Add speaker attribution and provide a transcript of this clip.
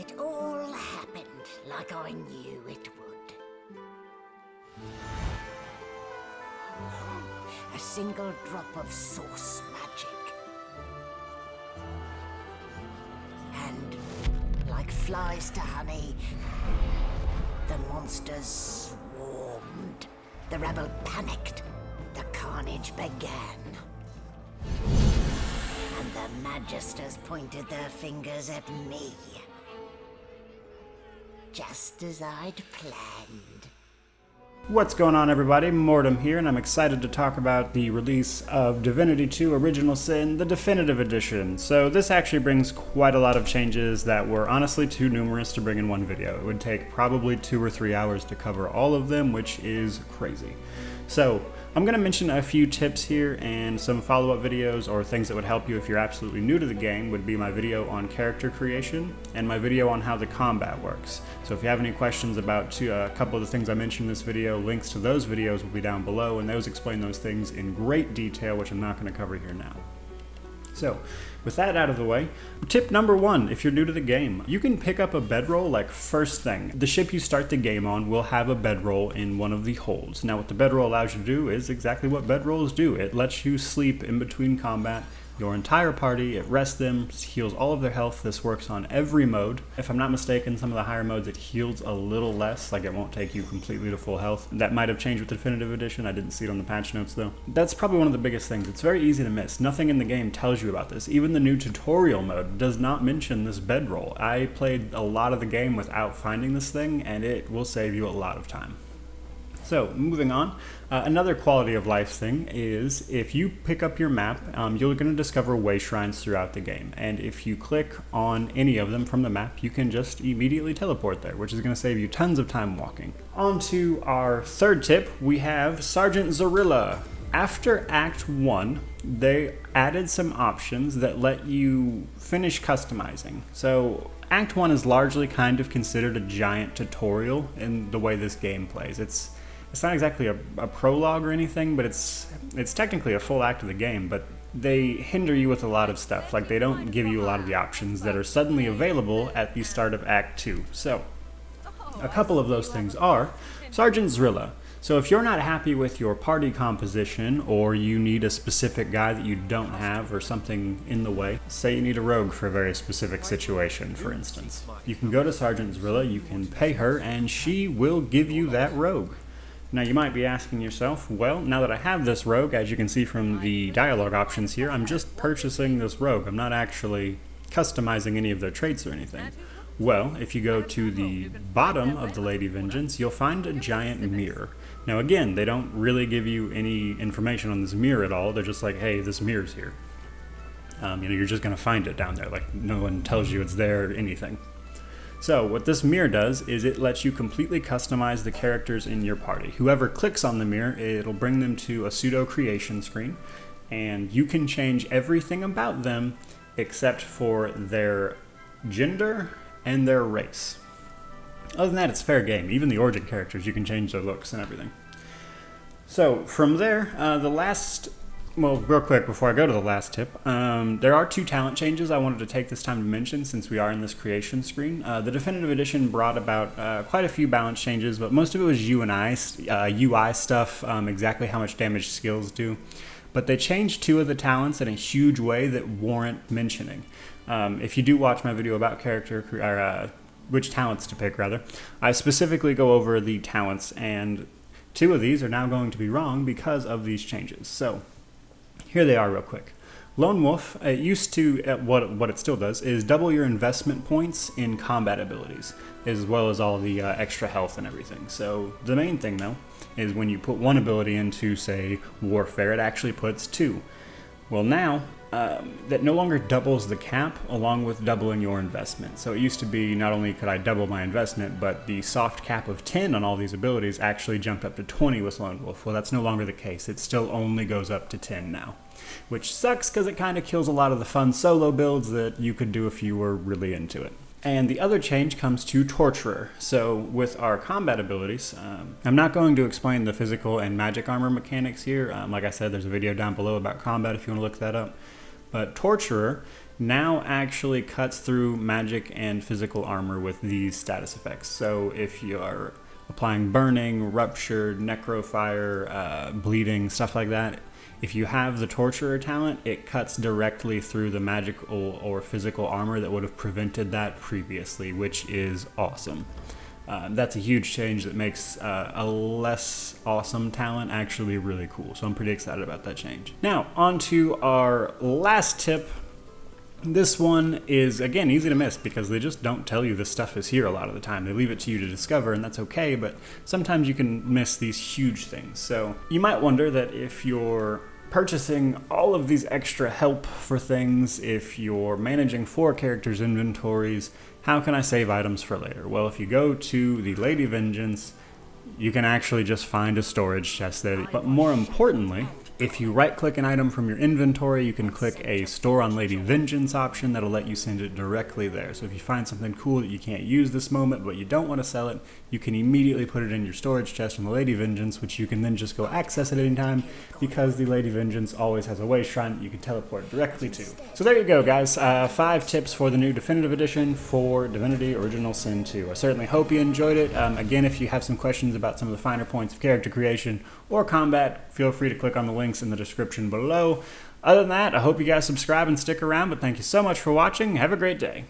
Speaker 1: It all happened like I knew it would. A single drop of source magic. And, like flies to honey, the monsters swarmed. The rebel panicked. The carnage began. And the Magisters pointed their fingers at me. Just as I'd planned.
Speaker 2: What's going on, everybody? Mortym here, and I'm excited to talk about the release of Divinity 2 Original Sin, the Definitive Edition. So this actually brings quite a lot of changes that were honestly too numerous to bring in one video. It would take probably 2 or 3 hours to cover all of them, which is crazy. So I'm going to mention a few tips here, and some follow-up videos or things that would help you if you're absolutely new to the game would be my video on character creation and my video on how the combat works. So if you have any questions about a couple of the things I mentioned in this video, links to those videos will be down below, and those explain those things in great detail, which I'm not going to cover here now. So, with that out of the way, tip number 1, if you're new to the game, you can pick up a bedroll like first thing. The ship you start the game on will have a bedroll in one of the holds. Now what the bedroll allows you to do is exactly what bedrolls do. It lets you sleep in between combat. Your entire party, it rests them, heals all of their health. This works on every mode. If I'm not mistaken, some of the higher modes it heals a little less, like it won't take you completely to full health. That might have changed with the Definitive Edition. I didn't see it on the patch notes though. That's probably one of the biggest things. It's very easy to miss. Nothing in the game tells you about this. Even the new tutorial mode does not mention this bedroll. I played a lot of the game without finding this thing, and it will save you a lot of time. So, moving on, another quality of life thing is if you pick up your map, you're going to discover way shrines throughout the game. And if you click on any of them from the map, you can just immediately teleport there, which is going to save you tons of time walking. On to our third tip, we have Sargent Zorilla. After Act 1, they added some options that let you finish customizing. So, Act 1 is largely kind of considered a giant tutorial in the way this game plays. It's not exactly a prologue or anything, but it's technically a full act of the game, but they hinder you with a lot of stuff. Like, they don't give you a lot of the options that are suddenly available at the start of Act 2. So, a couple of those things are Sargent Zorilla. So if you're not happy with your party composition, or you need a specific guy that you don't have or something in the way, say you need a rogue for a very specific situation, for instance, you can go to Sargent Zorilla, you can pay her, and she will give you that rogue. Now you might be asking yourself, well, now that I have this rogue, as you can see from the dialogue options here, I'm just purchasing this rogue. I'm not actually customizing any of their traits or anything. Well, if you go to the bottom of the Lady Vengeance, you'll find a giant mirror. Now again, they don't really give you any information on this mirror at all. They're just like, hey, this mirror's here. You're just going to find it down there. Like, no one tells you it's there or anything. So what this mirror does is it lets you completely customize the characters in your party. Whoever clicks on the mirror, it'll bring them to a pseudo creation screen, and you can change everything about them except for their gender and their race. Other than that, it's fair game. Even the origin characters, you can change their looks and everything. So from there, real quick before I go to the last tip, there are 2 talent changes I wanted to take this time to mention since we are in this creation screen. The Definitive Edition brought about quite a few balance changes, but most of it was UI stuff, exactly how much damage skills do. But they changed 2 of the talents in a huge way that warrant mentioning. If you do watch my video about which talents to pick, rather, I specifically go over the talents, and 2 of these are now going to be wrong because of these changes. So, here they are real quick. Lone Wolf, it used to, what it still does, is double your investment points in combat abilities, as well as all the extra health and everything. So the main thing, though, is when you put one ability into, say, Warfare, it actually puts 2. Well, now, that no longer doubles the cap along with doubling your investment. So it used to be not only could I double my investment, but the soft cap of 10 on all these abilities actually jumped up to 20 with Lone Wolf. Well, that's no longer the case. It still only goes up to 10 now, which sucks because it kind of kills a lot of the fun solo builds that you could do if you were really into it. And the other change comes to Torturer. So with our combat abilities, I'm not going to explain the physical and magic armor mechanics here. Like I said, there's a video down below about combat if you want to look that up. But Torturer now actually cuts through magic and physical armor with these status effects. So if you are applying burning, ruptured, necrofire, bleeding, stuff like that, if you have the Torturer talent, it cuts directly through the magical or physical armor that would have prevented that previously, which is awesome. That's a huge change that makes a less awesome talent actually really cool. So I'm pretty excited about that change. Now, on to our last tip. This one is, again, easy to miss because they just don't tell you this stuff is here a lot of the time. They leave it to you to discover, and that's okay, but sometimes you can miss these huge things. So you might wonder that if you're purchasing all of these extra help for things, if you're managing 4 characters' inventories, how can I save items for later? Well, if you go to the Lady Vengeance, you can actually just find a storage chest there. But more importantly, if you right-click an item from your inventory, you can click a Store on Lady Vengeance option that'll let you send it directly there. So if you find something cool that you can't use this moment, but you don't want to sell it, you can immediately put it in your storage chest in the Lady Vengeance, which you can then just go access at any time because the Lady Vengeance always has a way shrine that you can teleport directly to. So there you go, guys. 5 tips for the new Definitive Edition for Divinity Original Sin 2. I certainly hope you enjoyed it. Again, if you have some questions about some of the finer points of character creation or combat, feel free to click on the links in the description below. Other than that, I hope you guys subscribe and stick around, but thank you so much for watching. Have a great day.